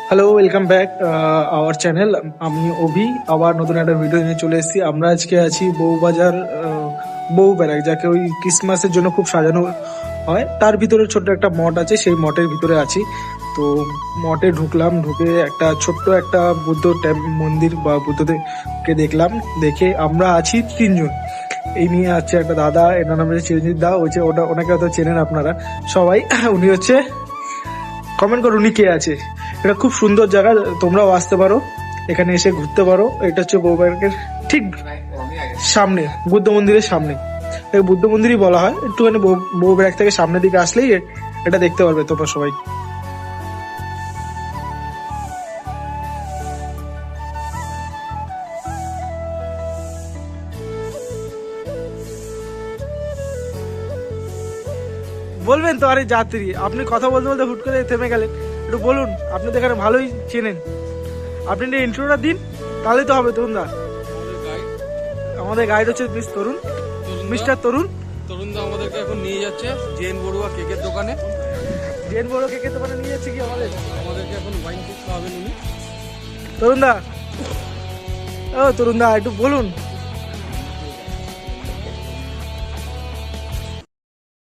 Hello, welcome back our channel. আমি অভি আবার নতুন একটা ভিডিও নিয়ে চলে এসেছি। আমরা আজকে আছি বউবাজার বউ ব্যারাক, যাকে ওই ক্রিসমাসের জন্য খুব সাজানো হয়। তার ভিতরে ছোট্ট একটা মঠ আছে, সেই মঠের ভিতরে আছি। তো মঠে ঢুকলাম, ঢুকে একটা ছোট্ট একটা বুদ্ধ মন্দির বা বুদ্ধদেবকে দেখলাম। দেখে আমরা আছি তিনজন। এই নিয়ে আছে একটা দাদা, এনার নাম হচ্ছে চিরঞ্জিত দা। ওনাকে হয়তো চেনেন আপনারা সবাই। উনি হচ্ছে, কমেন্ট করুন উনি কে আছে। এটা খুব সুন্দর জায়গা, তোমরাও আসতে পারো, এখানে এসে ঘুরতে পারো। এটা হচ্ছে বউবাজারের ঠিক সামনে, বুদ্ধ মন্দিরের সামনে। এই বুদ্ধ মন্দিরই বলা হয়। একটুখানি বউবাজার থেকে সামনের দিকে আসলেই এটা দেখতে পারবে তোমরা সবাই। বলবেন তো, আরে যাত্রী আপনি কথা বলতে বলতে হুট করে থেমে গেলেন, একটু বলুন। আপনি তো এখানে ভালোই চেনেন, আপনি ইন্ট্রোটা দিন, তাহলেই তো হবে। তরুণ দা আমাদের গাইড হচ্ছে মিস্টার তরুণ। তরুণদা আমাদেরকে এখন নিয়ে যাচ্ছে জেন বড়ুয়া কেকের দোকানে। জেন বড় কেকের দোকানে নিয়ে যাচ্ছে কি আমাদেরকে এখন ওয়াইন কেক খাওয়াবেন উনি। তরুণ দা, ও তরুণ দা একটু বলুন